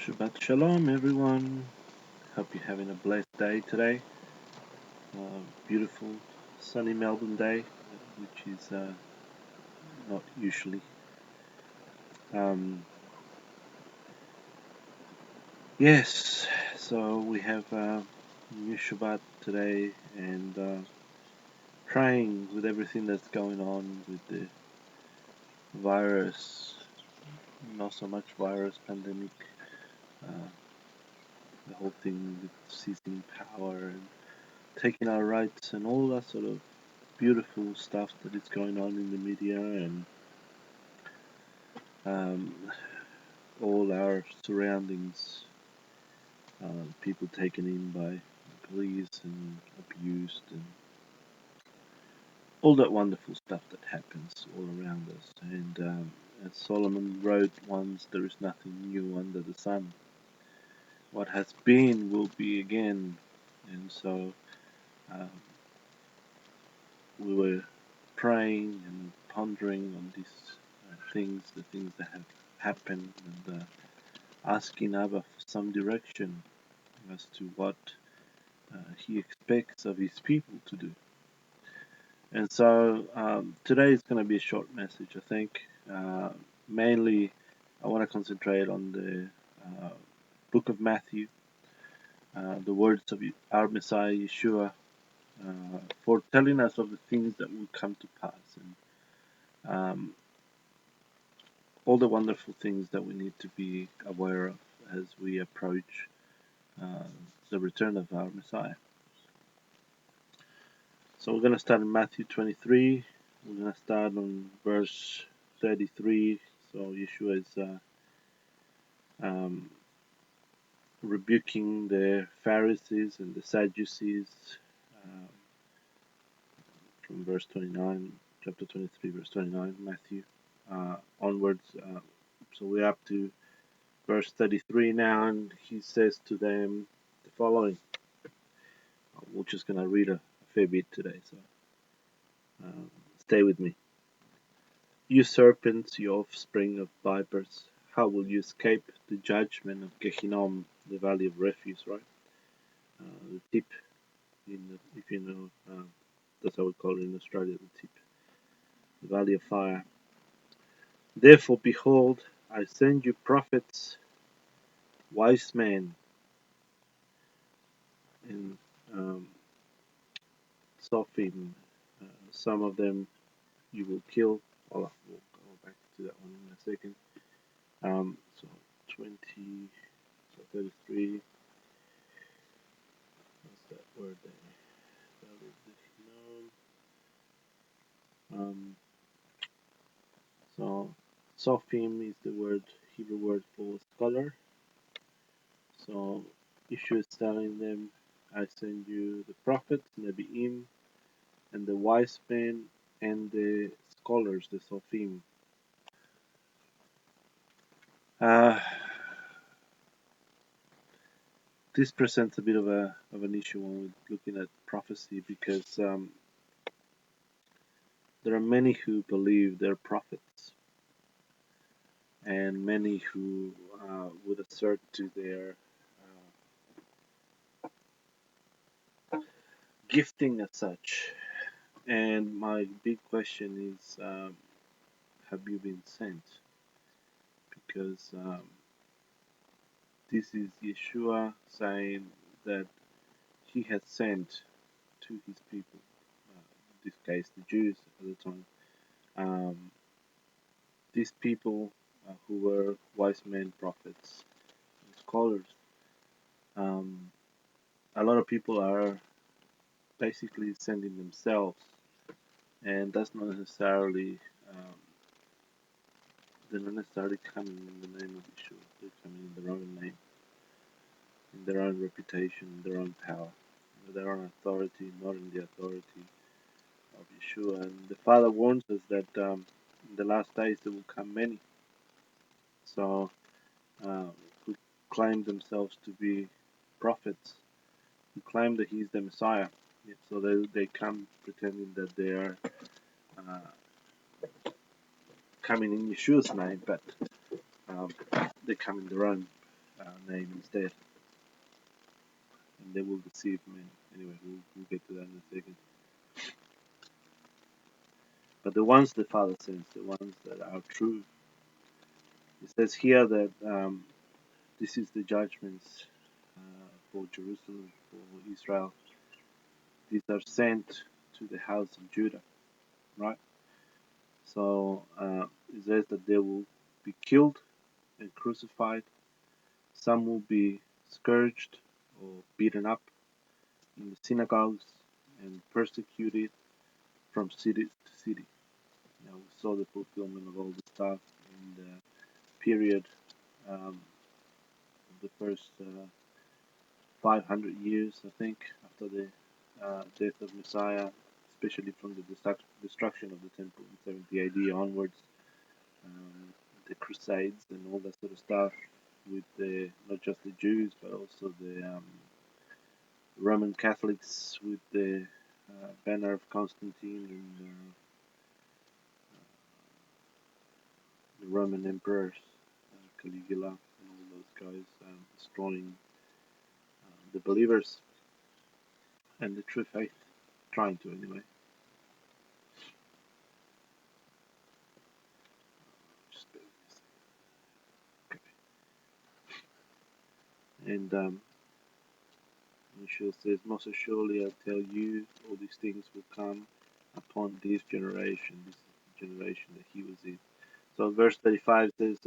Shabbat Shalom, everyone. Hope you're having a blessed day today. Beautiful, sunny Melbourne day, which is not usually. Yes, so we have new Shabbat today and praying with everything that's going on with the virus, not so much virus, pandemic, uh, the whole thing with seizing power and taking our rights and all that sort of beautiful stuff that is going on in the media and um, all our surroundings, people taken in by police and abused and all that wonderful stuff that happens all around us. And as Solomon wrote once, there is nothing new under the sun. What has been will be again. And so um, we were praying and pondering on these the things that have happened, and asking Abba for some direction as to what he expects of his people to do. And so today is going to be a short message, I think. Mainly, I want to concentrate on the book of Matthew, the words of our Messiah Yeshua, for telling us of the things that will come to pass and all the wonderful things that we need to be aware of as we approach uh, the return of our Messiah. So we're going to start in Matthew 23. We're going to start on verse 33. So Yeshua is um, rebuking the Pharisees and the Sadducees um, from verse 29, chapter 23, verse 29, Matthew onwards. So we're up to verse 33 now, and he says to them the following. We're just going to read a fair bit today, so stay with me. You serpents, you offspring of vipers, how will you escape the judgment of Gehinnom, the valley of refuse, right? The tip, if you know, that's how we call it in Australia, the tip, the valley of fire. Therefore, behold, I send you prophets, wise men, and Sophim. Some of them you will kill. Well, we'll go back to that one in a second. So 20, so 33. What's that word there? So Sophim is the word, Hebrew word for scholar. So Yeshua is telling them, I send you the prophets, Nebi'im, and the wise men, and the scholars, the Sophim. This presents a bit of an issue when we're looking at prophecy, because there are many who believe they're prophets, and many who would assert to their gifting as such. And my big question is, have you been sent? Because this is Yeshua saying that he has sent to his people, in this case the Jews at the time, these people who were wise men, prophets, and scholars. Um, a lot of people are basically sending themselves, and that's not necessarily they're not necessarily coming in the name of Yeshua. They're coming in their own name, in their own reputation, in their own power, in their own authority, not in the authority of Yeshua. And the Father warns us that in the last days there will come many. So who claim themselves to be prophets, who claim that He's the Messiah. So they come pretending that they are coming in Yeshua's name, but they come in their own name instead, and they will deceive men. Anyway, we'll get to that in a second. But the ones the Father sends, the ones that are true, it says here that this is the judgments for Jerusalem, for Israel. These are sent to the house of Judah, right? So it says that they will be killed and crucified. Some will be scourged or beaten up in the synagogues and persecuted from city to city. Now we saw the fulfillment of all this stuff in the period of the first 500 years, I think, after the death of Messiah, especially from the destruction of the temple in 70 AD onwards, the Crusades and all that sort of stuff, with the not just the Jews but also the Roman Catholics with the banner of Constantine and the Roman emperors, Caligula and all those guys destroying the believers and the true faith, trying to anyway. Just bear with me a second. Okay. And Yeshua says, most assuredly I tell you, all these things will come upon this generation. This is the generation that he was in. So verse 35 says,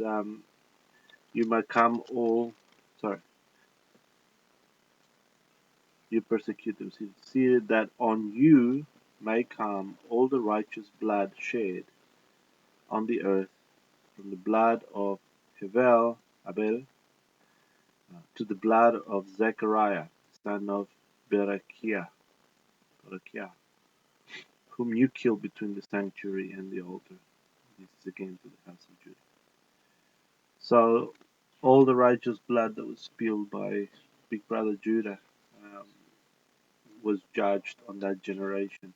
you might come all, sorry, you persecute them. See that on you may come all the righteous blood shed on the earth, from the blood of Abel, to the blood of Zechariah, son of Berechiah, whom you killed between the sanctuary and the altar. This is again to the house of Judah. So all the righteous blood that was spilled by big brother Judah um, was judged on that generation.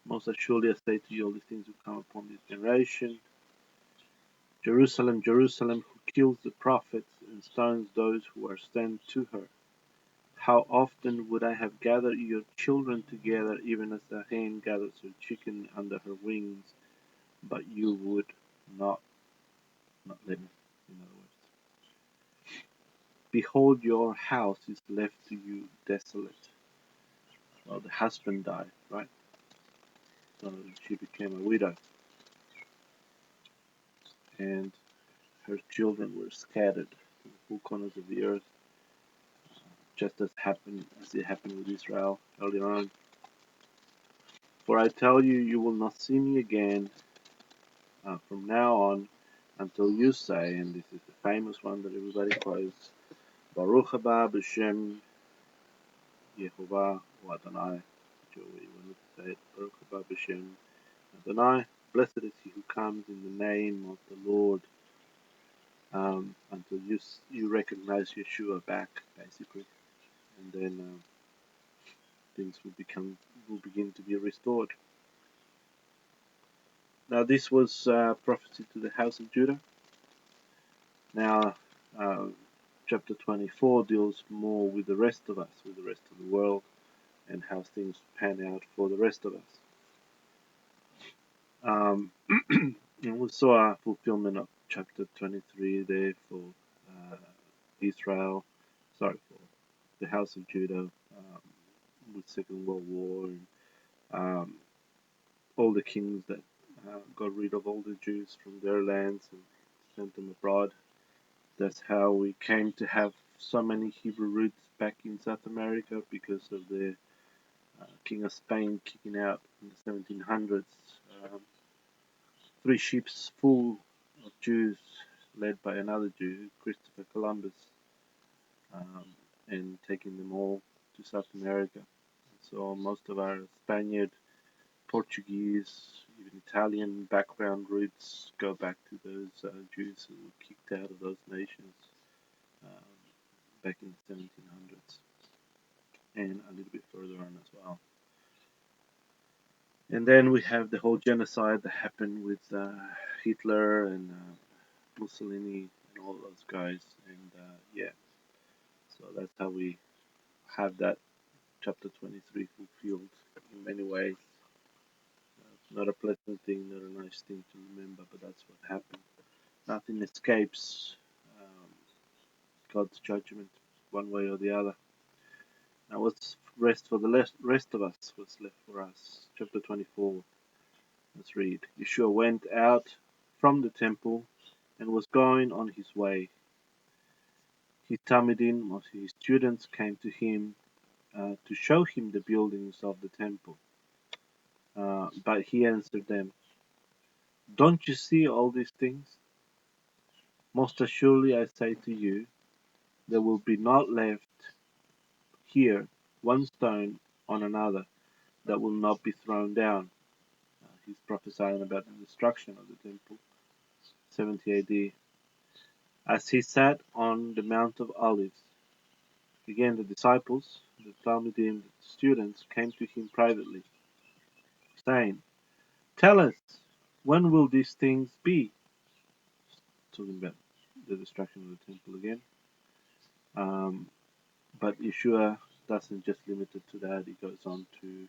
Most assuredly I say to you, all these things will come upon this generation. Jerusalem, Jerusalem, who kills the prophets and stones those who are sent to her. How often would I have gathered your children together, even as a hen gathers her chicken under her wings, but you would not let me, in other words. Behold, your house is left to you desolate. Well, the husband died, right? So she became a widow, and her children were scattered to the four corners of the earth, just as it happened with Israel earlier on. For I tell you, you will not see me again from now on until you say, and this is the famous one that everybody quotes, Baruch haba b'shem Yehovah or Adonai, whichever way you want to say it, Baruch haba b'shem Adonai, blessed is he who comes in the name of the Lord, until you recognize Yeshua back, basically, and then things will begin to be restored. Now this was prophecy to the house of Judah. Now chapter 24 deals more with the rest of us, with the rest of the world, and how things pan out for the rest of us. And we saw a fulfillment of chapter 23 there for Israel, for the house of Judah, with Second World War, and all the kings that got rid of all the Jews from their lands and sent them abroad. That's how we came to have so many Hebrew roots back in South America, because of the King of Spain kicking out in the 1700s 3 ships full of Jews led by another Jew, Christopher Columbus, and taking them all to South America. So most of our Spaniard, Portuguese, even Italian background roots go back to those Jews who were kicked out of those nations back in the 1700s, and a little bit further on as well. And then we have the whole genocide that happened with Hitler and Mussolini and all those guys. And yeah, so that's how we have that chapter 23 fulfilled in many ways. Not a pleasant thing, not a nice thing to remember, but that's what happened. Nothing escapes um, God's judgment one way or the other. Now, what's rest for the rest of us? What's left for us? Chapter 24. Let's read. Yeshua went out from the temple and was going on his way. His Talmidim, or his students, came to him to show him the buildings of the temple. But he answered them, "Don't you see all these things? Most assuredly I say to you, there will be not left here one stone on another that will not be thrown down." He's prophesying about the destruction of the temple, 70 AD. As he sat on the Mount of Olives, again the disciples, the Talmudim, the students, came to him privately, saying, "Tell us, when will these things be?" Talking about the destruction of the temple again. Um, but Yeshua doesn't just limit it to that, he goes on to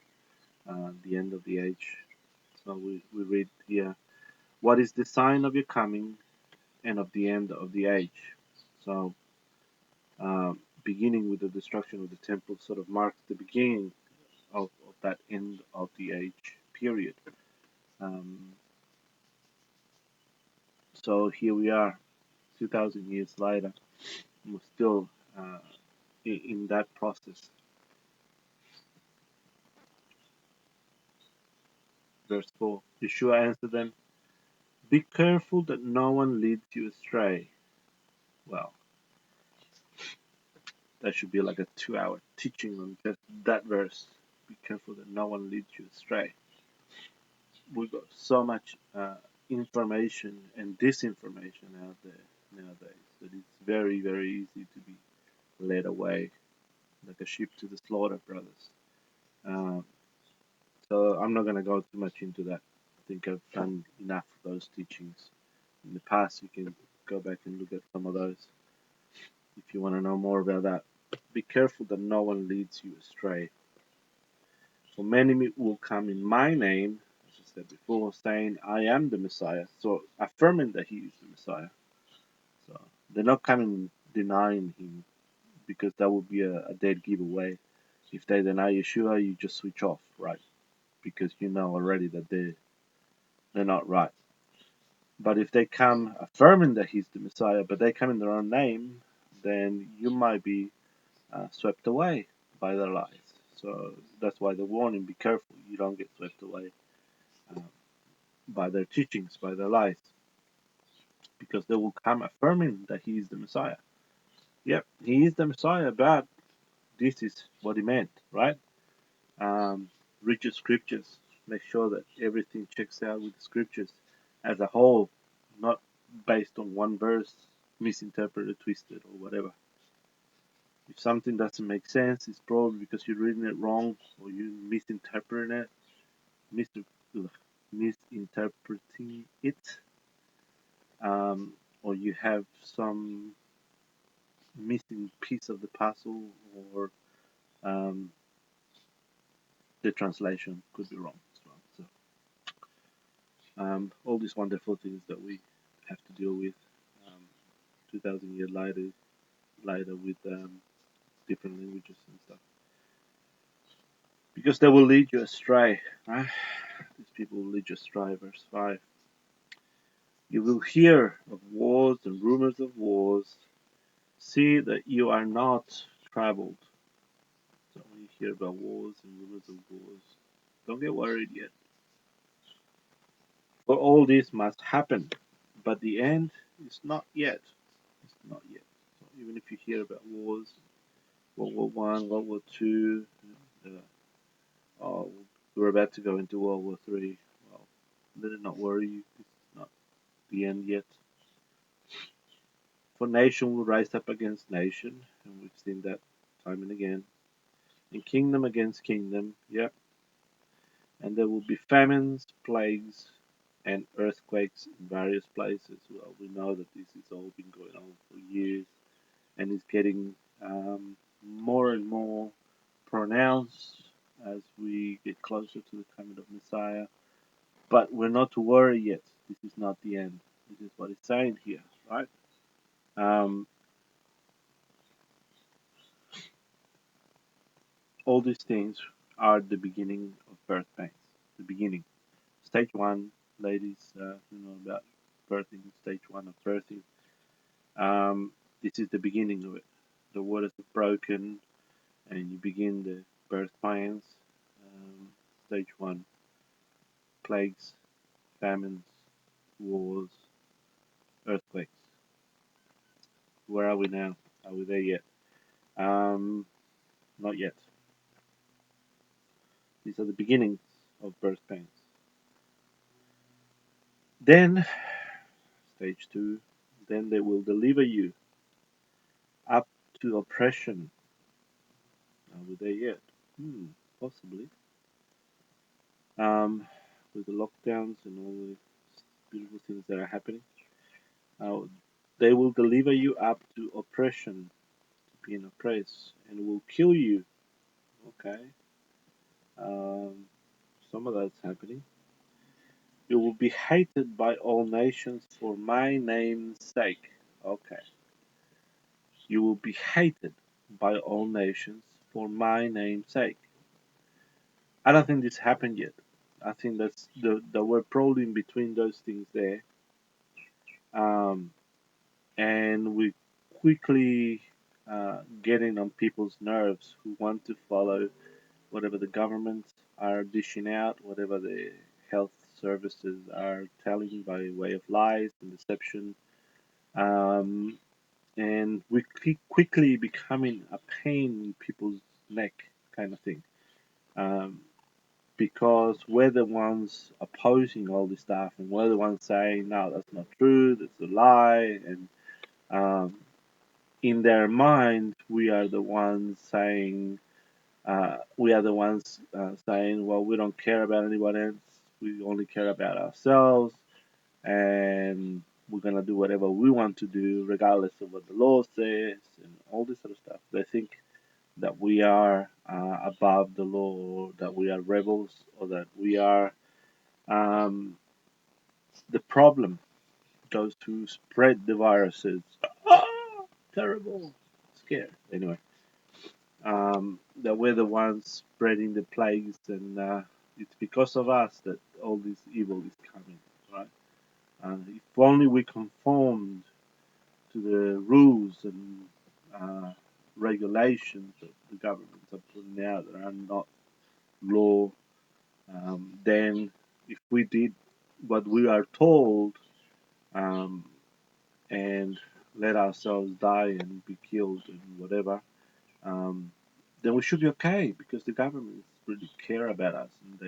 the end of the age. So we read here, "What is the sign of your coming and of the end of the age?" So, beginning with the destruction of the temple sort of marks the beginning of that end of the age period. Um, so here we are, 2,000 years later, we're still in that process. Verse 4, Yeshua answered them, "Be careful that no one leads you astray." Well, that should be like a 2-hour teaching on just that verse. Be careful that no one leads you astray. We've got so much information and disinformation out there nowadays that it's very, very easy to be led away like a sheep to the slaughter, brothers. Um, so I'm not going to go too much into that. I think I've done enough of those teachings in the past. You can go back and look at some of those if you want to know more about that. Be careful that no one leads you astray. For many will come in my name, as I said before, saying, "I am the Messiah." So affirming that he is the Messiah. So they're not coming denying him, because that would be a dead giveaway. If they deny Yeshua, you just switch off, right? Because you know already that they're not right. But if they come affirming that he's the Messiah, but they come in their own name, then you might be swept away by their lies. So that's why the warning: be careful, you don't get swept away uh, by their teachings, by their lies, because they will come affirming that he is the Messiah. Yep, he is the Messiah, but this is what he meant, right? Um, Read your scriptures. Make sure that everything checks out with the scriptures as a whole, not based on one verse, misinterpreted, twisted, or whatever. If something doesn't make sense, it's probably because you're reading it wrong or you're misinterpreting it, mis- misinterpreting it, or you have some missing piece of the puzzle, or um, the translation could be wrong as well. So all these wonderful things that we have to deal with um, 2,000 years later with different languages and stuff. Because they will lead you astray. Right? These people will lead you astray. Verse 5. You will hear of wars and rumors of wars. See that you are not troubled. So when you hear about wars and rumors of wars, don't get worried yet. For all this must happen, but the end is not yet. It's not yet. So even if you hear about wars, World War One, World War II, oh, we're about to go into World War III. Well, let it not worry you. It's not the end yet. For nation will rise up against nation, and we've seen that time and again. And kingdom against kingdom, yep. And there will be famines, plagues, and earthquakes in various places. Well, we know that this has all been going on for years and is getting more and more pronounced as we get closer to the coming of Messiah. But we're not to worry yet. This is not the end. This is what it's saying here, right? Um, all these things are the beginning of birth pains. The beginning. Stage one, ladies, who know about birthing, stage one of birthing. Um, this is the beginning of it. The waters are broken, and you begin the birth pains. Stage one, plagues, famines, wars, earthquakes. Where are we now? Are we there yet? Um, Not yet. These are the beginnings of birth pains. Then, stage two, then they will deliver you up to oppression. Are we there yet? Possibly. With the lockdowns and all the beautiful things that are happening, uh, they will deliver you up to oppression, to being oppressed, and will kill you. Okay. Um, some of that's happening. You will be hated by all nations for my name's sake. Okay. You will be hated by all nations for my name's sake. I don't think this happened yet. I think that's the we're probably in between those things there. Um, and we quickly getting on people's nerves who want to follow whatever the governments are dishing out, whatever the health services are telling by way of lies and deception. Um, and we quickly becoming a pain in people's neck kind of thing. Um, because we're the ones opposing all this stuff, and we're the ones saying, no, that's not true, that's a lie. And um, in their mind, we are the ones saying, well, we don't care about anyone else. We only care about ourselves, and we're gonna do whatever we want to do, regardless of what the law says, and all this sort of stuff. They think that we are above the law, or that we are rebels, or that we are the problem. Those who spread the viruses. Ah, terrible, scared. Anyway, that we're the ones spreading the plagues, and it's because of us that all this evil is coming, right? And if only we conformed to the rules and regulations that the governments are putting out that are not law, then if we did what we are told um, and let ourselves die and be killed and whatever, um, then we should be okay because the governments really care about us and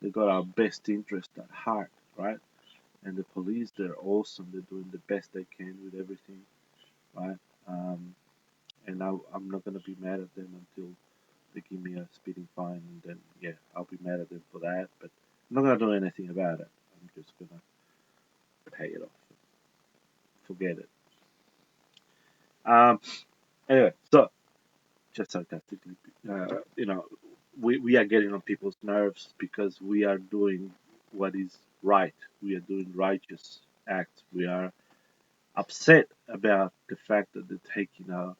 they got our best interest at heart, right? And the police, they're awesome. They're doing the best they can with everything, right? Um, and I'm not gonna be mad at them until they give me a speeding fine, and then yeah, I'll be mad at them for that. But I'm not gonna do anything about it. I'm just gonna pay it off, forget it. Um, anyway, so just sarcastically, you know, we are getting on people's nerves because we are doing what is right. We are doing righteous acts. We are upset about the fact that they're taking our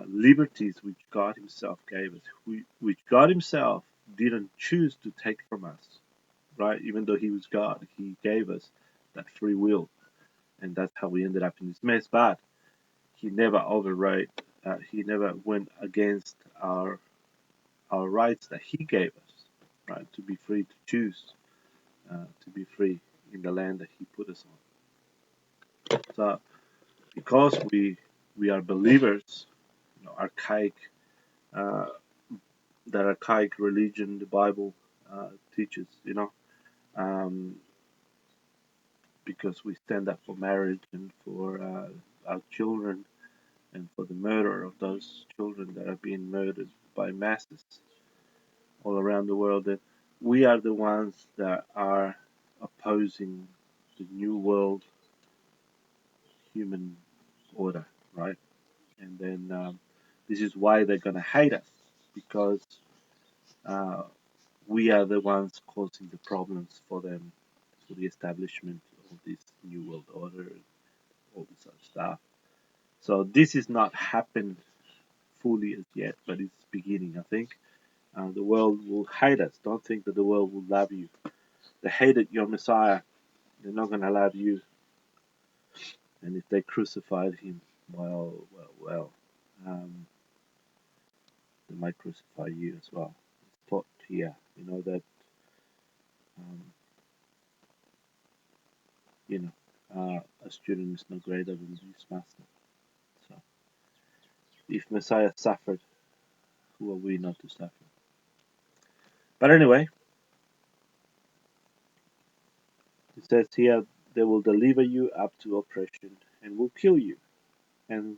liberties which God Himself gave us, which God Himself didn't choose to take from us, right? Even though He was God, He gave us that free will, and that's how we ended up in this mess. But He never overrode, He never went against our rights that He gave us, right? To be free to choose, to be free in the land that He put us on. So because we are believers, archaic uh, that archaic religion the Bible teaches, um, because we stand up for marriage and for our children and for the murder of those children that are being murdered by masses all around the world. That we are the ones that are opposing the new world human order, right? And then this is why they're going to hate us, because uh, we are the ones causing the problems for them, for the establishment of this new world order, all this other stuff. So this is not happened fully as yet, but it's beginning. I think the world will hate us. Don't think that the world will love you. They hated your Messiah. They're not going to love you. And if they crucified him, well, they might crucify you as well. It's taught here, that um, you know a student is no greater than his master. So if Messiah suffered, who are we not to suffer? But anyway, it says here they will deliver you up to oppression and will kill you, and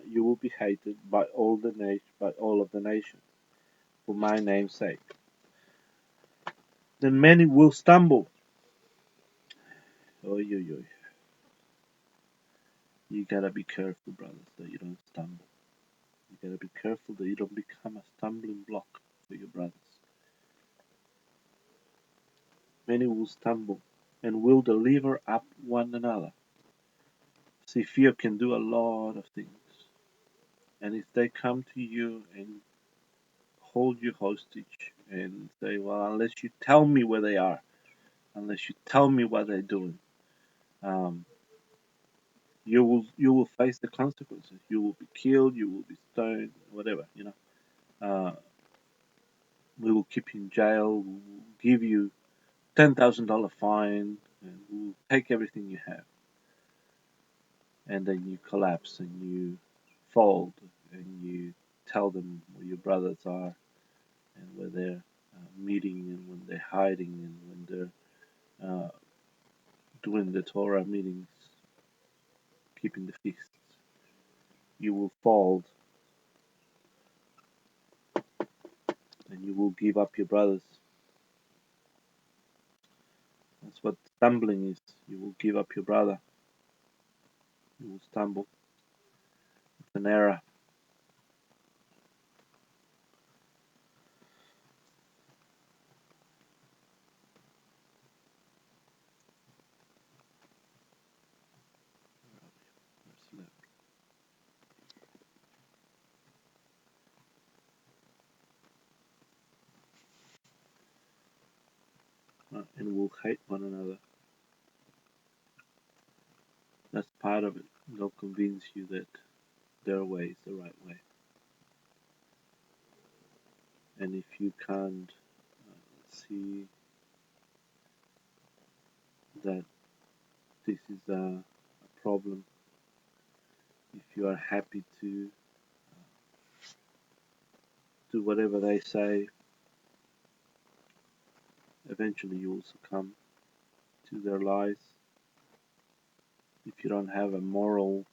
you will be hated by all of the nations for my name's sake. Then many will stumble. Oh, you gotta be careful, brothers, that you don't stumble. You gotta be careful that you don't become a stumbling block for your brothers. Many will stumble and will deliver up one another. See, fear can do a lot of things. And if they come to you and hold you hostage and say, well, unless you tell me where they are, unless you tell me what they're doing, um, you will face the consequences. You will be killed. You will be stoned. Whatever. Uh, we will keep you in jail. We will give you $10,000 fine, and we'll take everything you have. And then you collapse and you fold, and you tell them where your brothers are and where they're meeting and when they're hiding and when they're doing the Torah meetings, keeping the feasts. You will fold and you will give up your brothers. That's what stumbling is. You will give up your brother. You will stumble. It's an error. And will hate one another. That's part of it. They'll convince you that their way is the right way. And if you can't see that this is a problem, if you are happy to do whatever they say, eventually you will succumb to their lies. If you don't have a moral,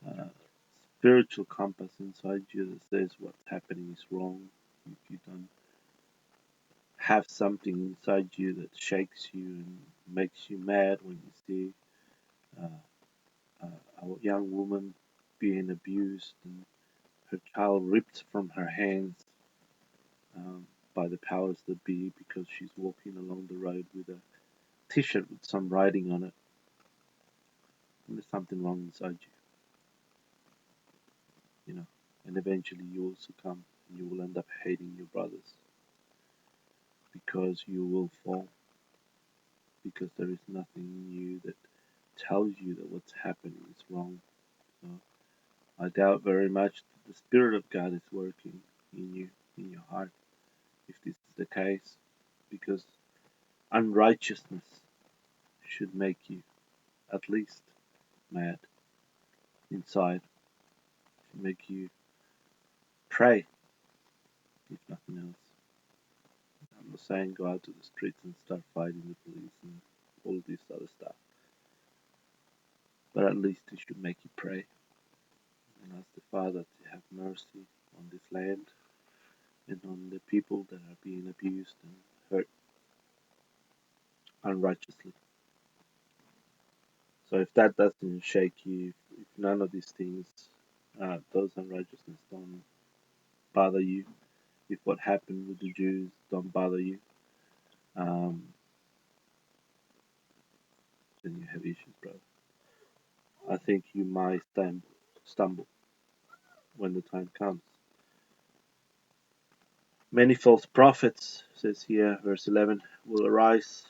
uh, spiritual compass inside you that says what's happening is wrong, if you don't have something inside you that shakes you and makes you mad when you see a young woman being abused and her child ripped from her hands by the powers that be because she's walking along the road with a t-shirt with some writing on it, and there's something wrong inside you, and eventually you will succumb and you will end up hating your brothers because you will fall, because there is nothing in you that tells you that what's happening is wrong. So I doubt very much that the Spirit of God is working in you, in your heart, if this is the case, because unrighteousness should make you at least mad inside, should make you pray, if nothing else. I'm not saying go out to the streets and start fighting the police and all this other stuff, but at least it should make you pray and ask the Father to have mercy on this land and on the people that are being abused and hurt. unrighteously. So if that doesn't shake you, if none of these things, those unrighteousness don't bother you, if what happened with the Jews don't bother you, um, then you have issues, brother. I think you might stumble when the time comes. Many false prophets, says here, verse 11, will arise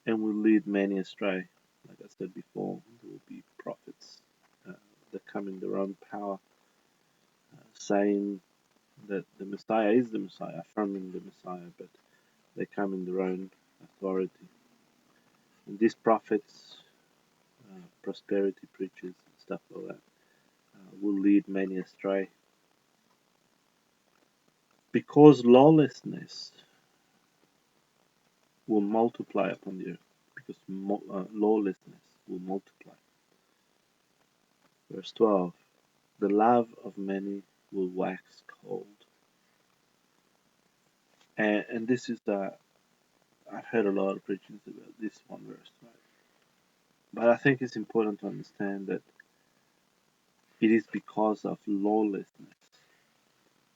and will lead many astray. Like I said before, there will be prophets that come in their own power, saying that the Messiah is the Messiah, affirming the Messiah, but they come in their own authority. And these prophets, prosperity preachers, and stuff like that, will lead many astray. Because lawlessness will multiply upon the earth, because lawlessness will multiply. Verse 12, the love of many will wax cold. And this is I've heard a lot of preachings about this one verse, right? But I think it's important to understand that it is because of lawlessness,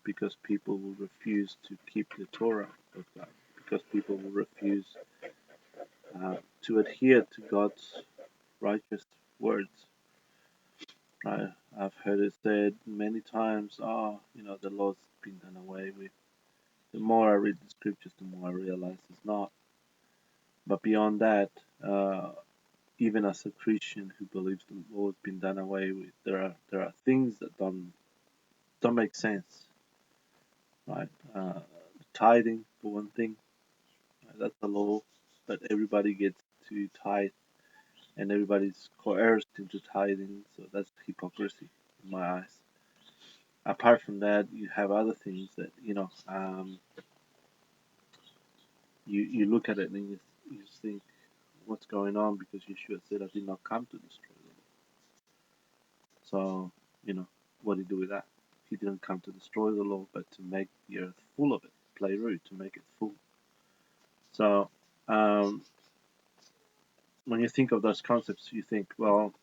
because people will refuse to keep the Torah of God, because people will refuse to adhere to God's righteous words. Right? I've heard it said many times, the law's been done away with. The more I read the scriptures, the more I realize it's not. But beyond that, even as a Christian who believes the law has been done away with, there are things that don't make sense, right? Tithing, for one thing, that's the law, but everybody gets to tithe, and everybody's coerced into tithing, so that's hypocrisy in my eyes. Apart from that, you have other things that you look at it and you think, what's going on? Because Yeshua said, "I did not come to destroy the law." So what do you do with that? He didn't come to destroy the law, but to make the earth full of it, play rude, to make it full. So when you think of those concepts, you think, well,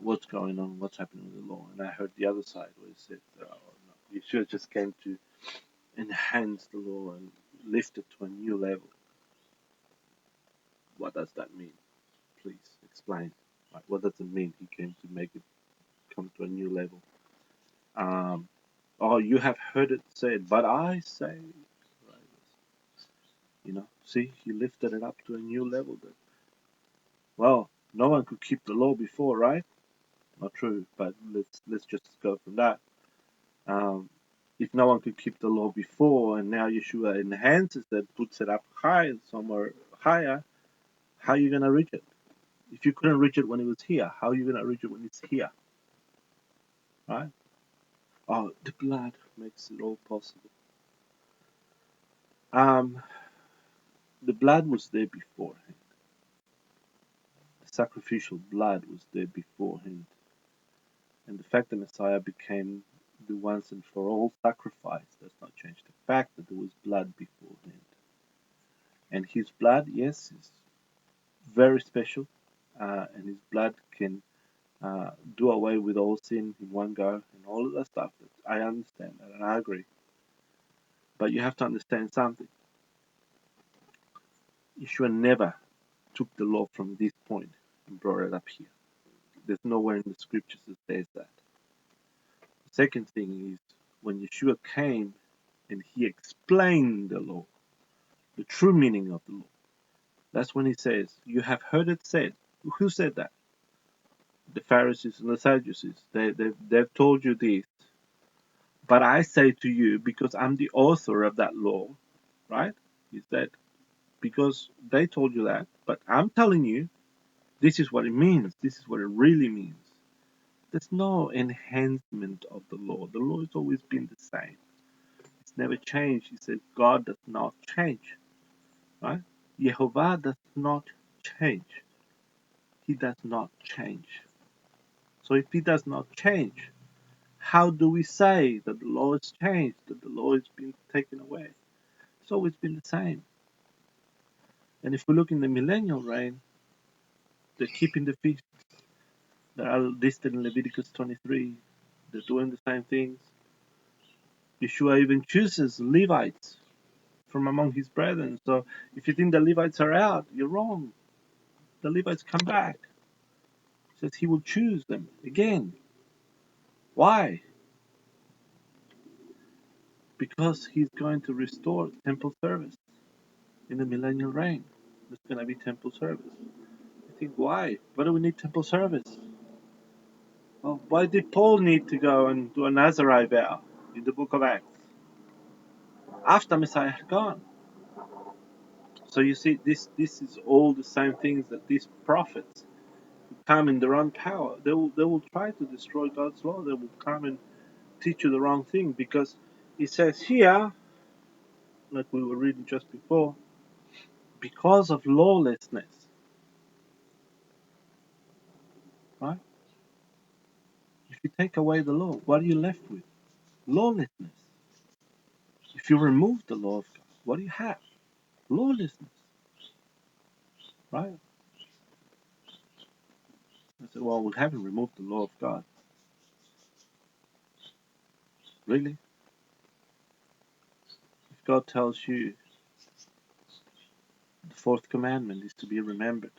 what's going on? What's happening with the law? And I heard the other side where it said, no, Yeshua just came to enhance the law and lift it to a new level. What does that mean? Please explain. Like, what does it mean he came to make it come to a new level? You have heard it said, but I say, right? See, he lifted it up to a new level. Well, no one could keep the law before, right? Not true, but let's just go from that. If no one could keep the law before, and now Yeshua enhances it, puts it up high, somewhere higher, how are you going to reach it? If you couldn't reach it when it was here, how are you going to reach it when it's here? Right? Oh, the blood makes it all possible. The blood was there beforehand. The sacrificial blood was there beforehand. And the fact that Messiah became the once and for all sacrifice does not change the fact that there was blood beforehand. And his blood, yes, is very special, and his blood can do away with all sin in one go, and all of that stuff. I understand that, and I agree. But you have to understand something. Yeshua never took the law from this point and brought it up here. There's nowhere in the scriptures that says that. The second thing is, when Yeshua came and he explained the law, the true meaning of the law, that's when he says, you have heard it said. Who said that? The Pharisees and the Sadducees. They've told you this. But I say to you, because I'm the author of that law, right? He said, because they told you that, but I'm telling you, this is what it means. This is what it really means. There's no enhancement of the law. The law has always been the same. It's never changed. He said God does not change. Right? Yehovah does not change. He does not change. So if he does not change, how do we say that the law has changed, that the law has been taken away? It's always been the same. And if we look in the millennial reign, they're keeping the feast. They are listed in Leviticus 23. They're doing the same things. Yeshua even chooses Levites from among his brethren. So if you think the Levites are out, you're wrong. The Levites come back. He says he will choose them again. Why? Because he's going to restore temple service in the millennial reign. There's going to be temple service. You think, why? Why do we need temple service? Well, why did Paul need to go and do a Nazarite vow in the book of Acts after Messiah had gone? So you see, this is all the same things that these prophets who come in their own power. They will try to destroy God's law. They will come and teach you the wrong thing, because it says here, like we were reading just before, because of lawlessness, right? If you take away the law, what are you left with? Lawlessness. If you remove the law of God, what do you have? Lawlessness, right? I said, well, we haven't removed the law of God. Really? If God tells you the fourth commandment is to be remembered,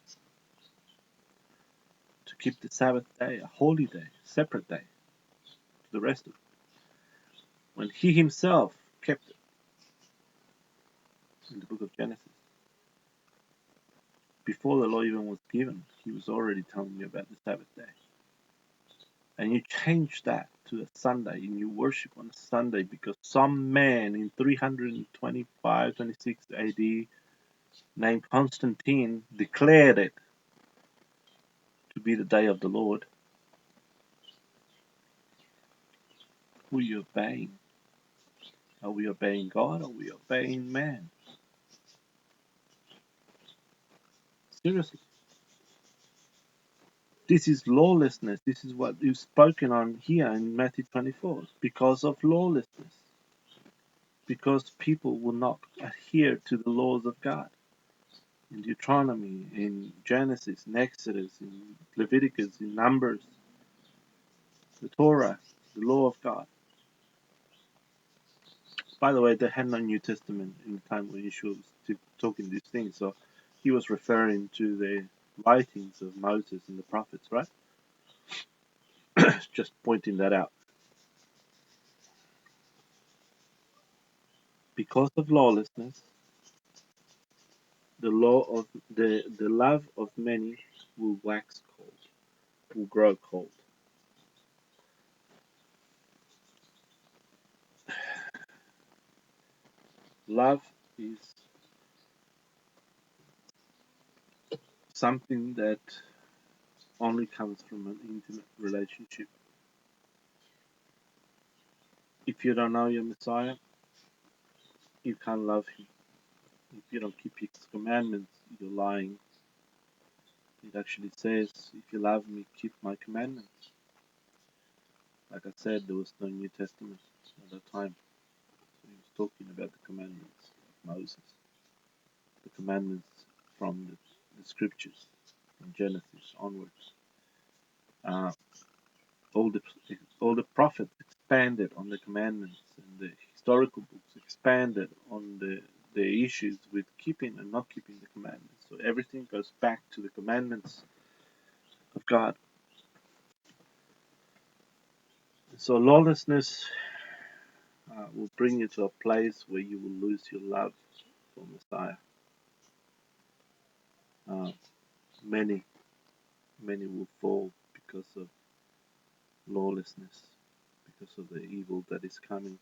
to keep the Sabbath day a holy day, separate day to the rest of it, when He Himself kept it in the book of Genesis, before the law even was given, He was already telling you about the Sabbath day. And you change that to a Sunday, and you worship on a Sunday because some man in 325-26 AD named Constantine declared it to be the day of the Lord. Who are you obeying? Are we obeying God or are we obeying man? Seriously. This is lawlessness. This is what is spoken on here in Matthew 24. Because of lawlessness. Because people will not adhere to the laws of God. In Deuteronomy, in Genesis, in Exodus, in Leviticus, in Numbers, the Torah, the law of God. By the way, they had no New Testament in the time when Yeshua was talking these things, so he was referring to the writings of Moses and the prophets, right? Just pointing that out. Because of lawlessness, the love of many will wax cold, will grow cold. Love is something that only comes from an intimate relationship. If you don't know your Messiah, you can't love him. If you don't keep his commandments, you're lying. It actually says, if you love me, keep my commandments. Like I said, there was no New Testament at that time. So he was talking about the commandments of Moses, the commandments from the scriptures, from Genesis onwards. Uh, all the all the prophets expanded on the commandments, and the historical books expanded on the issues with keeping and not keeping the commandments. So everything goes back to the commandments of God. So lawlessness will bring you to a place where you will lose your love for Messiah. Uh, many, many will fall because of lawlessness, because of the evil that is coming.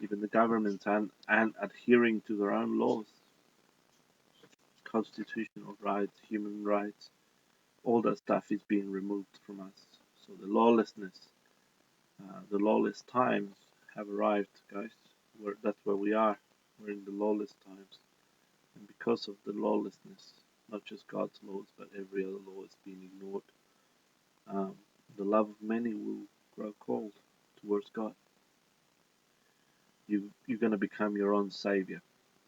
Even the governments aren't adhering to their own laws, constitutional rights, human rights. All that stuff is being removed from us. So the lawlessness, the lawless times have arrived, guys. That's where we are. We're in the lawless times. And because of the lawlessness, not just God's laws, but every other law is being ignored, um, the love of many will grow cold towards God. You're going to become your own savior.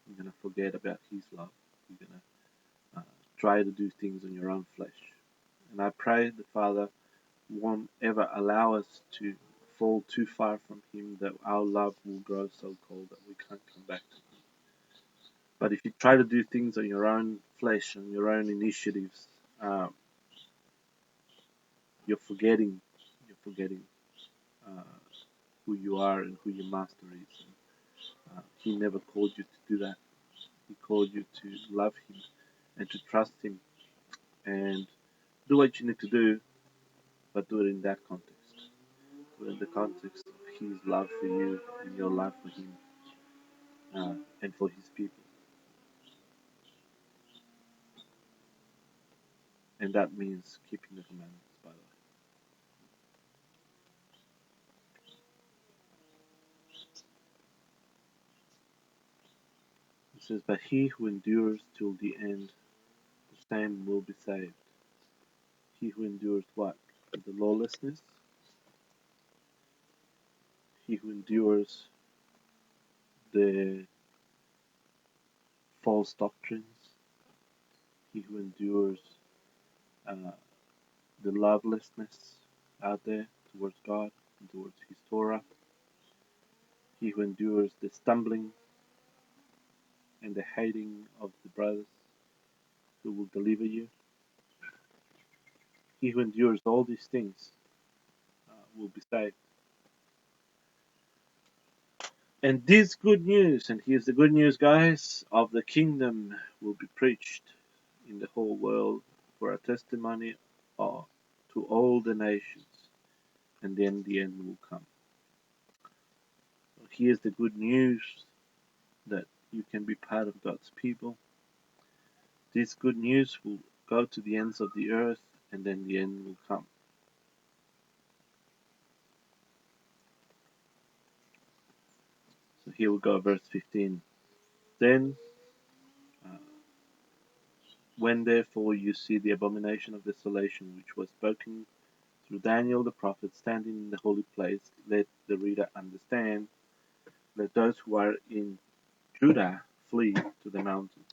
You're going to forget about His love. You're going try to do things on your own flesh. And I pray the Father won't ever allow us to fall too far from Him, that our love will grow so cold that we can't come back to Him. But if you try to do things on your own flesh and your own initiatives, um, you're forgetting uh, who you are and who your Master is. And, he never called you to do that. He called you to love Him and to trust Him and do what you need to do, but do it in that context. Do it in the context of His love for you and your love for Him, and for His people. And that means keeping the commandments, by the way. It says, but he who endures till the end, the same will be saved. He who endures what? The lawlessness. He who endures the false doctrines. He who endures uh, the lovelessness out there towards God and towards His Torah. He who endures the stumbling and the hating of the brothers who will deliver you. He who endures all these things will be saved. And this good news, and here's the good news, guys, of the kingdom will be preached in the whole world for a testimony to all the nations, and then the end will come. So here's the good news that you can be part of God's people. This good news will go to the ends of the earth, and then the end will come. So here we go, verse 15. Then, uh, when therefore you see the abomination of desolation which was spoken through Daniel the prophet standing in the holy place, let the reader understand. Let those who are in Judah flee to the mountains.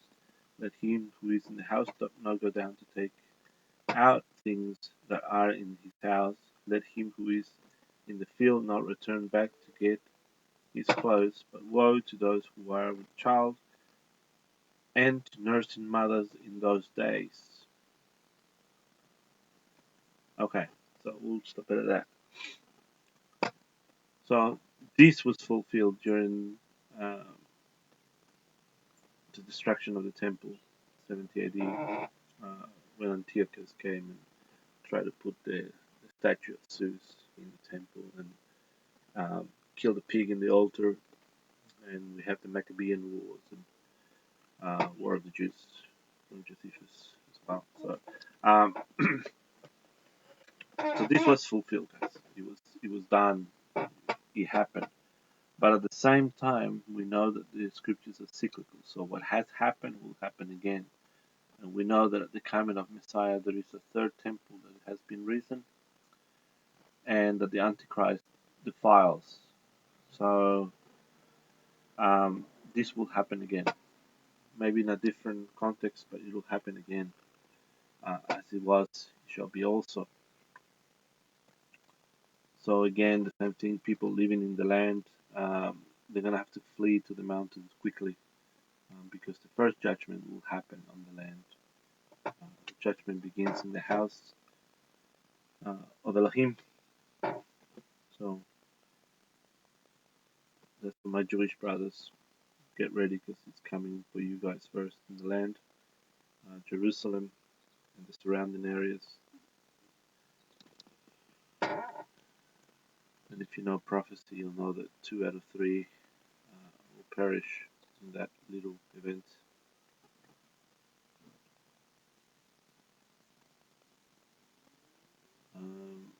Let him who is in the house not go down to take out things that are in his house. Let him who is in the field not return back to get his clothes. But woe to those who are with child and to nursing mothers in those days. Okay, so we'll stop it at that. So this was fulfilled during the destruction of the temple, 70 AD, when Antiochus came and tried to put the statue of Zeus in the temple and killed a pig in the altar. And we have the Maccabean Wars and War of the Jews from Josephus as well. Um, so this was fulfilled, guys. It was done. It happened. But at the same time, we know that the scriptures are cyclical. So what has happened will happen again. And we know that at the coming of Messiah, there is a third temple that has been risen, and that the Antichrist defiles. So this will happen again. Maybe in a different context, but it will happen again. As it was, it shall be also. So again, the same thing, people living in the land, they're going to have to flee to the mountains quickly, because the first judgment will happen on the land. The judgment begins in the house of Elohim. So that's for my Jewish brothers. Get ready, because it's coming for you guys first in the land, Jerusalem and the surrounding areas. And if you know prophecy, you'll know that 2 out of 3 will perish in that little event. Um,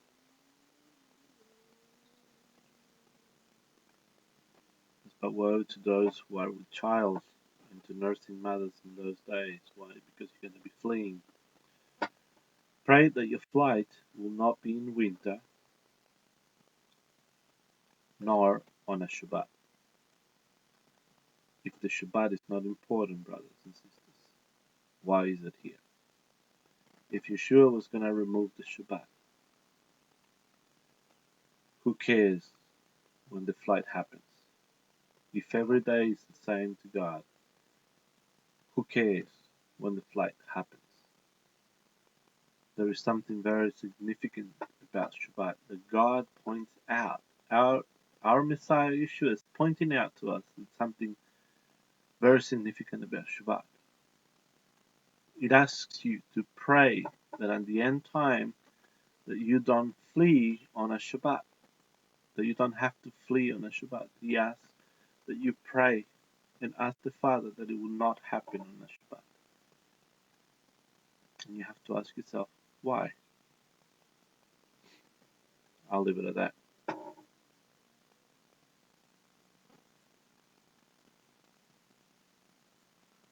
but woe to those who are with child and to nursing mothers in those days. Why? Because you're going to be fleeing. Pray that your flight will not be in winter, nor on a Shabbat. If the Shabbat is not important, brothers and sisters, why is it here? if Yeshua was going to remove the Shabbat, who cares when the flight happens? If every day is the same to God, who cares when the flight happens? There is something very significant about Shabbat that God points out. Our Messiah Yeshua is pointing out to us something very significant about Shabbat. It asks you to pray that at the end time that you don't flee on a Shabbat, that you don't have to flee on a Shabbat. He asks that you pray and ask the Father that it will not happen on a Shabbat. And you have to ask yourself, why? I'll leave it at that.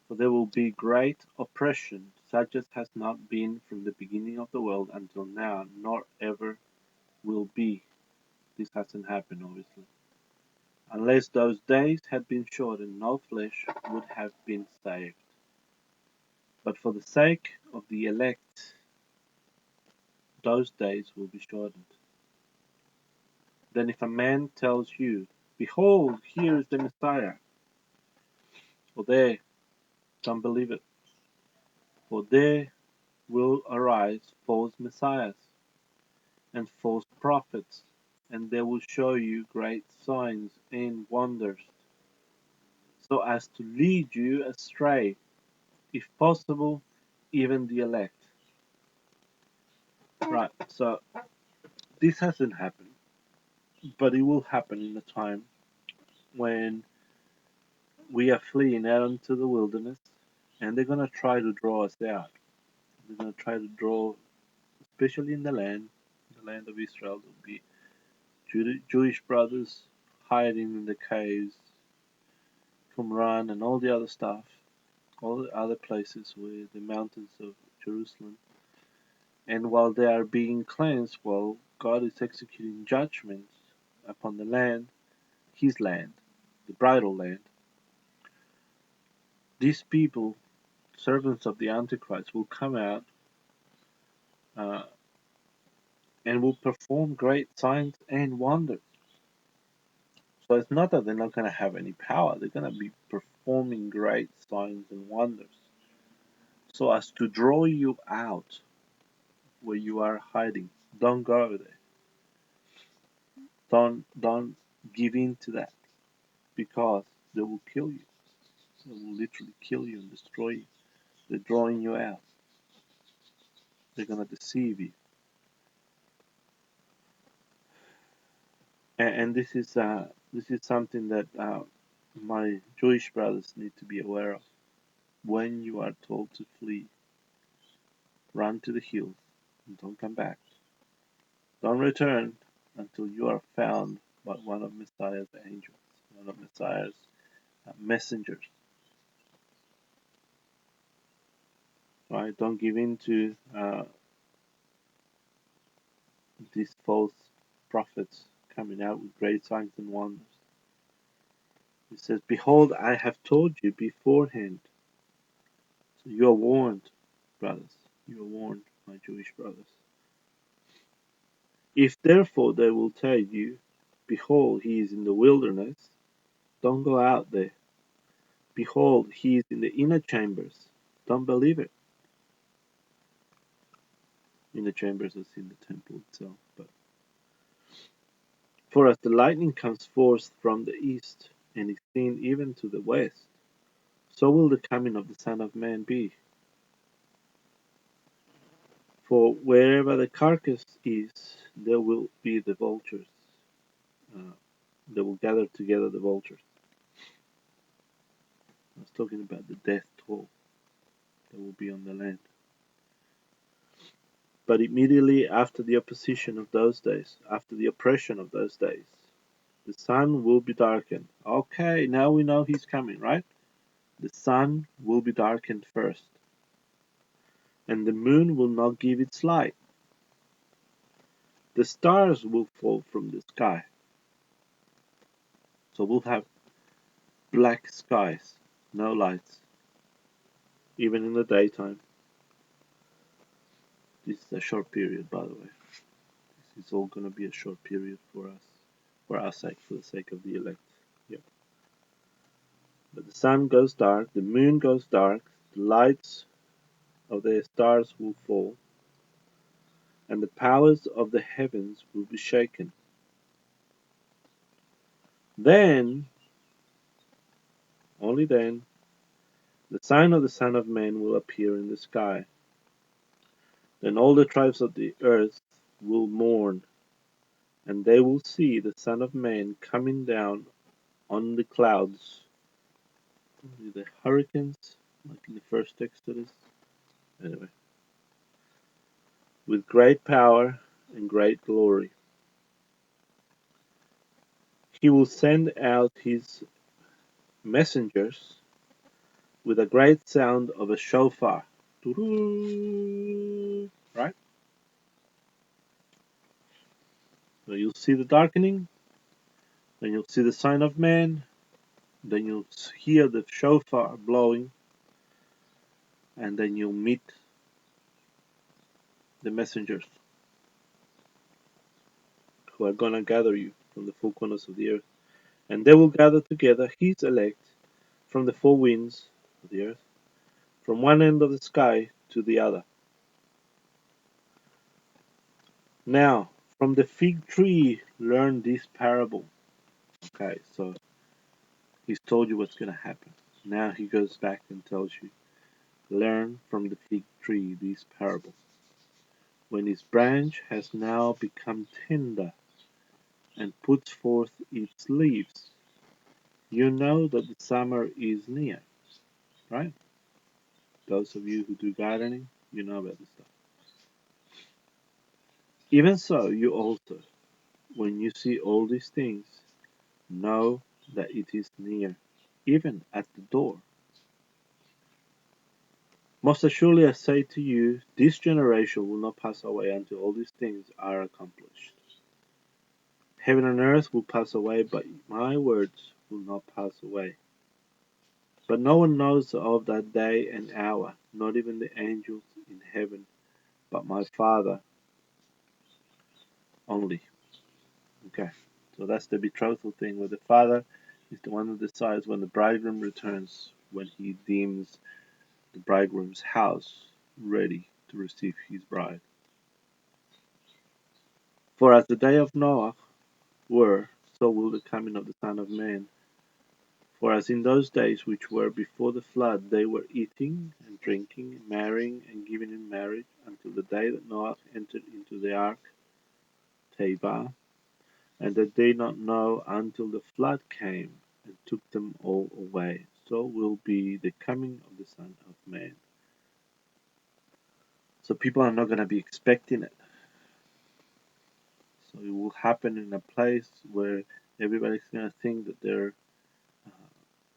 For there will be great oppression, such as has not been from the beginning of the world until now, nor ever will be. This hasn't happened, obviously. Unless those days had been shortened, no flesh would have been saved. But for the sake of the elect, those days will be shortened. Then if a man tells you, behold, here is the Messiah, or there, don't believe it. For there will arise false messiahs and false prophets, and they will show you great signs and wonders, so as to lead you astray, if possible, even the elect. Right, so this hasn't happened, but it will happen in a time when we are fleeing out into the wilderness, and they're going to try to draw us out. They're going to try to draw, especially in the land of Israel, there will be Jewish brothers hiding in the caves, Qumran, and all the other stuff, all the other places where the mountains of Jerusalem. And while they are being cleansed, while God is executing judgments upon the land, His land, the bridal land, these people, servants of the Antichrist, will come out uh, and will perform great signs and wonders. So it's not that they're not going to have any power, they're going to be performing great signs and wonders so as to draw you out where you are hiding. Don't go there. Don't give in to that, because they will kill you. They will literally kill you and destroy you. They're drawing you out. They're going to deceive you. And this is something that my Jewish brothers need to be aware of. When you are told to flee, run to the hills and don't come back. Don't return until you are found by one of Messiah's angels, one of Messiah's messengers. Right? Don't give in to these false prophets coming out with great signs and wonders. He says, behold, I have told you beforehand. So you are warned, brothers. You are warned, my Jewish brothers. If therefore they will tell you, behold, he is in the wilderness, don't go out there. Behold, he is in the inner chambers, don't believe it. Inner chambers is in the temple itself. But for as the lightning comes forth from the east, and is seen even to the west, so will the coming of the Son of Man be. For wherever the carcass is, there will be the vultures. They will gather together the vultures. I was talking about the death toll that will be on the land. But immediately after the opposition of those days, after the oppression of those days, the sun will be darkened. Okay, now we know he's coming, right? The sun will be darkened first, and the moon will not give its light. The stars will fall from the sky. So we'll have black skies, no lights, even in the daytime. This is a short period, by the way. This is all going to be a short period for our sake, for the sake of the elect. Yeah. But the sun goes dark, the moon goes dark, the lights of the stars will fall, and the powers of the heavens will be shaken. Then, only then, the sign of the Son of Man will appear in the sky. Then all the tribes of the earth will mourn, and they will see the Son of Man coming down on the clouds with the hurricanes, like in the first Exodus. Anyway, with great power and great glory. He will send out his messengers with a great sound of a shofar. Right? So you'll see the darkening, then you'll see the sign of man, then you'll hear the shofar blowing, and then you'll meet the messengers who are going to gather you from the four corners of the earth. And they will gather together his elect from the four winds of the earth, from one end of the sky to the other. Now, from the fig tree, learn this parable. Okay, so he's told you what's going to happen. Now he goes back and tells you, learn from the fig tree this parable. When its branch has now become tender and puts forth its leaves, you know that the summer is near, right? Those of you who do gardening, you know about this stuff. Even so, you also, when you see all these things, know that it is near, even at the door. Most assuredly I say to you, this generation will not pass away until all these things are accomplished. Heaven and earth will pass away, but my words will not pass away. But no one knows of that day and hour, not even the angels in heaven, but my Father only. Okay, so that's the betrothal thing, where the Father is the one who decides when the bridegroom returns, when he deems the bridegroom's house ready to receive his bride. For as the day of Noah were, so will the coming of the Son of Man. For as in those days which were before the flood, they were eating and drinking, marrying and giving in marriage, until the day that Noah entered into the ark, Teva, and they did not know until the flood came and took them all away. So will be the coming of the Son of Man. So people are not going to be expecting it. So it will happen in a place where everybody's going to think that they're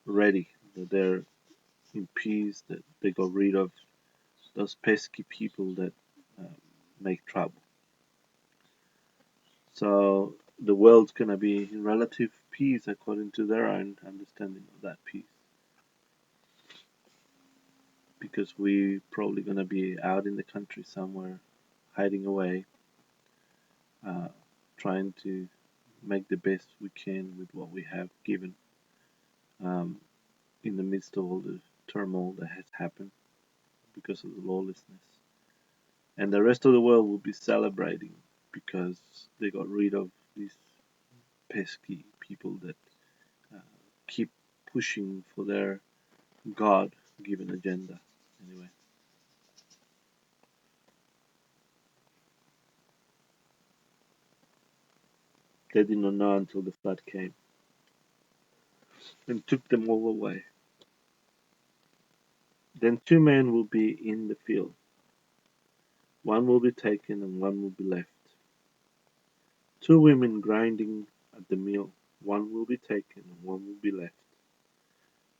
ready, that they're in peace, that they got rid of those pesky people that uh, make trouble. So the world's going to be in relative peace according to their own understanding of that peace. Because we're probably going to be out in the country somewhere, hiding away, uh, trying to make the best we can with what we have given, um, in the midst of all the turmoil that has happened because of the lawlessness. And the rest of the world will be celebrating because they got rid of these pesky people that uh, keep pushing for their God given agenda. Anyway, they did not know until the flood came and took them all away. Then two men will be in the field, one will be taken and one will be left. Two women grinding at the mill, one will be taken and one will be left.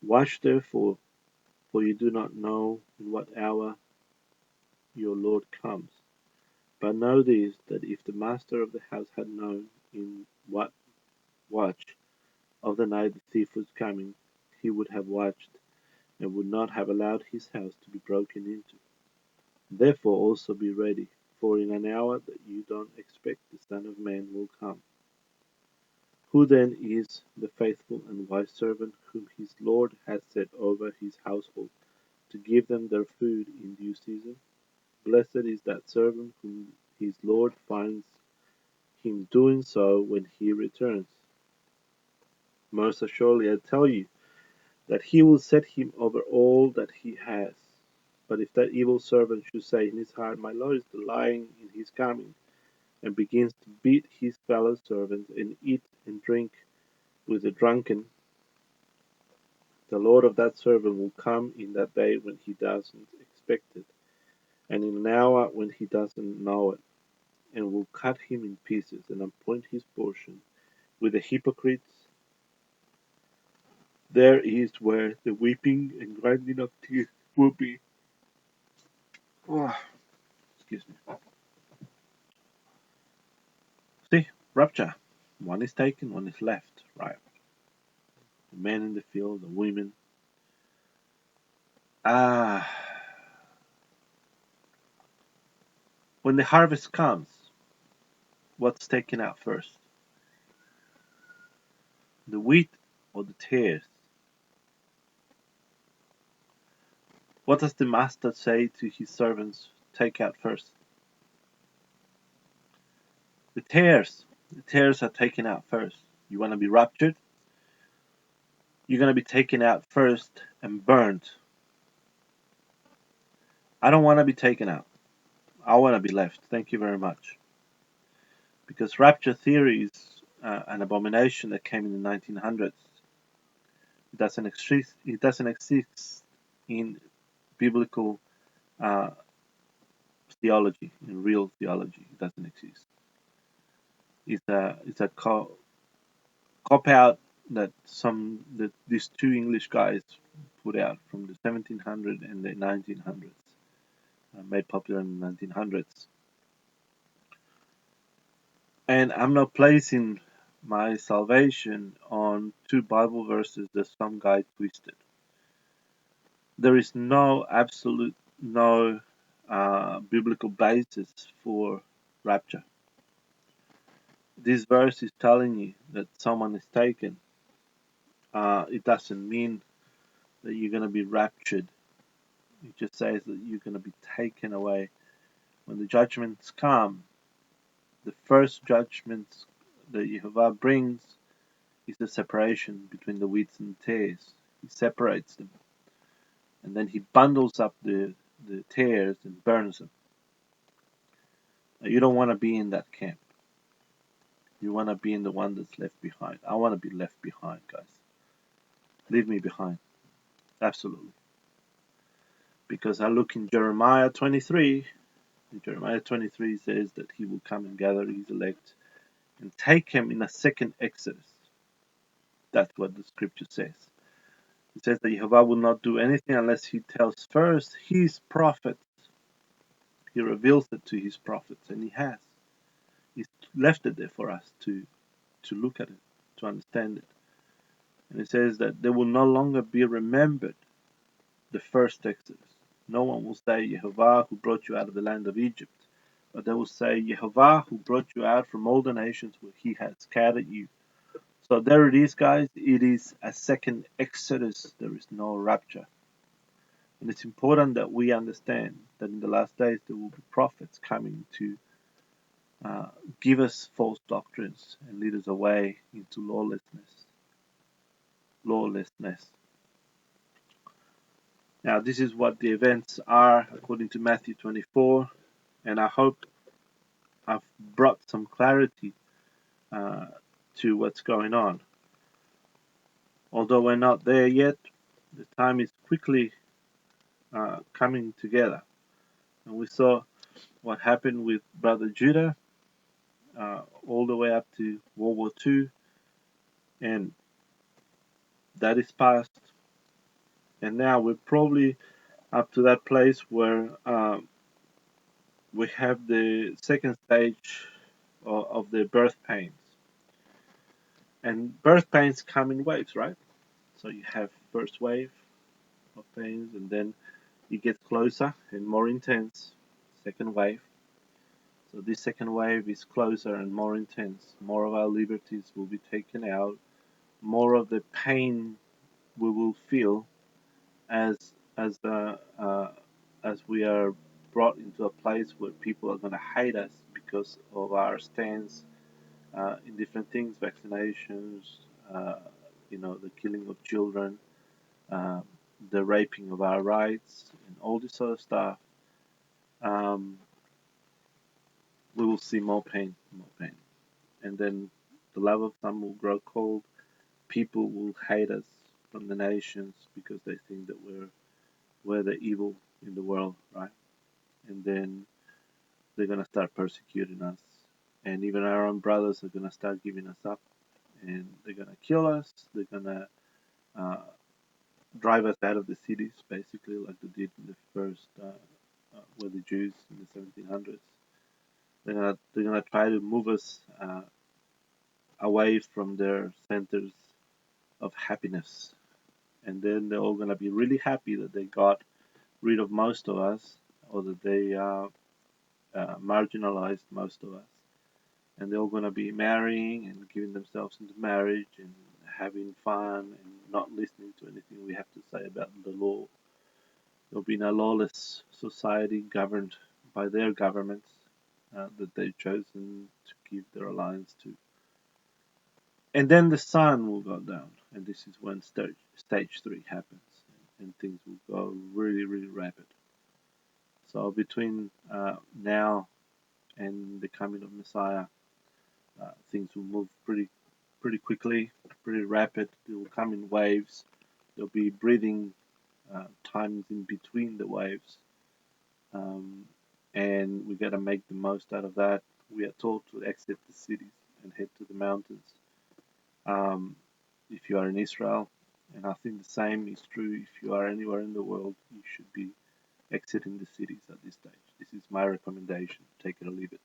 Watch therefore, for you do not know in what hour your Lord comes. But know this, that if the master of the house had known in what watch of the night the thief was coming, he would have watched, and would not have allowed his house to be broken into. Therefore also be ready, for in an hour that you don't expect the Son of Man will come. Who then is the faithful and wise servant whom his Lord has set over his household to give them their food in due season? Blessed is that servant whom his Lord finds him doing so when he returns. Most assuredly I tell you that he will set him over all that he has. But if that evil servant should say in his heart, My Lord is delaying in his coming, and begins to beat his fellow servants and eat and drink with the drunken, the Lord of that servant will come in that day when he doesn't expect it, and in an hour when he doesn't know it, and will cut him in pieces and appoint his portion with the hypocrites. There is where the weeping and grinding of teeth will be. Oh, excuse me. See, rapture. One is taken, one is left, right? The men in the field, the women. Ah, when the harvest comes, what's taken out first? The wheat or the tares? What does the master say to his servants? Take out first. The tares. The tares are taken out first. You want to be raptured? You're going to be taken out first and burned. I don't want to be taken out. I want to be left. Thank you very much. Because rapture theory is an abomination that came in the 1900s. It doesn't exist in biblical uh, theology, in real theology. It doesn't exist. It's a cop out that these two English guys put out from the 1700s and the 1900s, made popular in the 1900s. And I'm not placing my salvation on two Bible verses that some guy twisted. There is no biblical basis for rapture. This verse is telling you that someone is taken. It doesn't mean that you're going to be raptured. It just says that you're going to be taken away. When the judgments come, the first judgments that Jehovah brings is the separation between the wheat and the tares. He separates them. And then he bundles up the tares and burns them. Now, you don't want to be in that camp. You want to be in the one that's left behind. I want to be left behind, guys. Leave me behind. Absolutely. Because I look in Jeremiah 23. Jeremiah 23 says that he will come and gather his elect and take him in a second exodus. That's what the scripture says. It says that Jehovah will not do anything unless he tells first his prophets. He reveals it to his prophets, and he has. He's left it there for us to look at it, to understand it. And it says that they will no longer be remembered, the first exodus. No one will say, Jehovah who brought you out of the land of Egypt. But they will say, Jehovah who brought you out from all the nations where he has scattered you. So there it is, guys. It is a second exodus. There is no rapture. And it's important that we understand that in the last days there will be prophets coming to give us false doctrines and lead us away into lawlessness. Now, this is what the events are according to Matthew 24, and I hope I've brought some clarity to what's going on. Although we're not there yet, the time is quickly coming together. And we saw what happened with Brother Judah all the way up to World War II, and that is past. And now we're probably up to that place where we have the second stage of the birth pains. And birth pains come in waves, right? So you have first wave of pains, and then it gets closer and more intense, second wave. So this second wave is closer and more intense. More of our liberties will be taken out. More of the pain we will feel as as as we are brought into a place where people are going to hate us because of our stance in different things, vaccinations, uh, the killing of children, uh, the raping of our rights, and all this sort of stuff. Um, we will see more pain, and then the love of some will grow cold. People will hate us from the nations because they think that we're the evil in the world, right? And then they're gonna start persecuting us, and even our own brothers are gonna start giving us up, and they're gonna kill us. They're gonna uh, drive us out of the cities, basically, like they did in the first, were the Jews in the 1700s. They're gonna try to move us away from their centers of happiness, and then they're all gonna be really happy that they got rid of most of us, or that they marginalized most of us. And they're all going to be marrying and giving themselves into marriage and having fun and not listening to anything we have to say about the law. There'll be a lawless society governed by their governments that they've chosen to give their alliance to. And then the sun will go down, and this is when stage three happens, and things will go really, really rapid. So between now and the coming of Messiah, things will move pretty quickly, pretty rapid. They will come in waves. There'll be breathing times in between the waves, um, and we got to make the most out of that. We are told to exit the cities and head to the mountains. Um, if you are in Israel, and I think the same is true if you are anywhere in the world, you should be exiting the cities at this stage. This is my recommendation. Take it or leave it.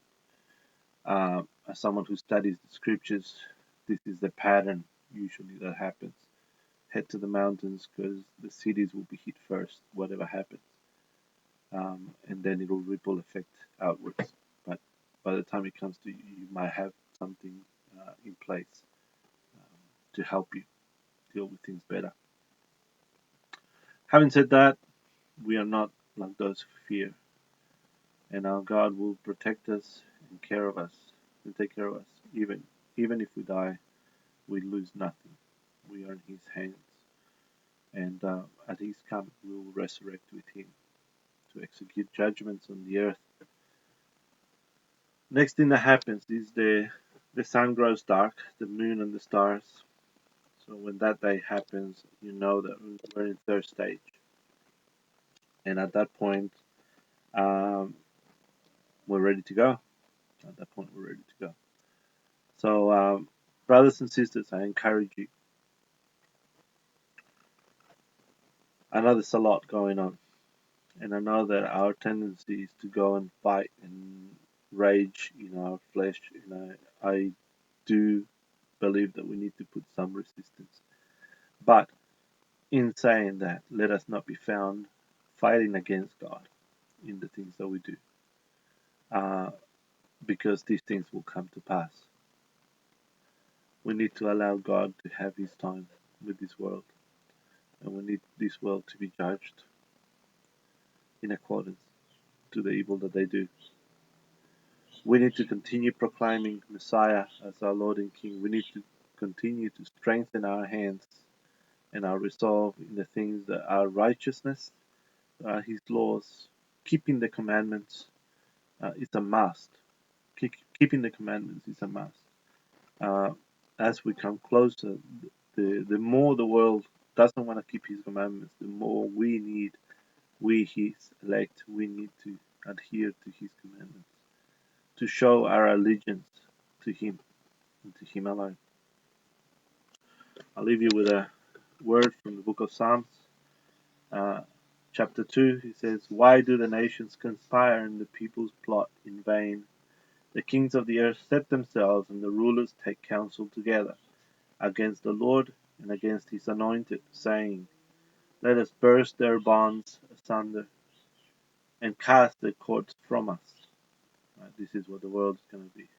As someone who studies the scriptures, this is the pattern usually that happens. Head to the mountains because the cities will be hit first, whatever happens, and then it will ripple effect outwards. But by the time it comes to you, you might have something in place to help you deal with things better. Having said that, we are not like those who fear, and our God will protect us and care of us and take care of us. Even if we die, we lose nothing. We are in His hands, and at His coming, we will resurrect with Him to execute judgments on the earth. Next thing that happens is the sun grows dark, the moon and the stars. So when that day happens, you know that we're in third stage, and at that point, um, we're ready to go. At that point, we're ready to go. So, brothers and sisters, I encourage you. I know there's a lot going on, and I know that our tendency is to go and fight and rage in our flesh. I do believe that we need to put some resistance. But in saying that, let us not be found fighting against God in the things that we do, uh, because these things will come to pass. We need to allow God to have His time with this world, and we need this world to be judged in accordance to the evil that they do. We need to continue proclaiming Messiah as our Lord and King. We need to continue to strengthen our hands and our resolve in the things that are righteousness, His laws, keeping the commandments is a must. Keeping the commandments is a must. Uh, as we come closer, the more the world doesn't want to keep His commandments, the more we His elect, we need to adhere to His commandments to show our allegiance to Him and to Him alone. I'll leave you with a word from the book of Psalms, uh, chapter 2. He says, "Why do the nations conspire and the peoples plot in vain? The kings of the earth set themselves, and the rulers take counsel together against the Lord and against His anointed, saying, Let us burst their bonds asunder and cast their cords from us." This is what the world is going to be.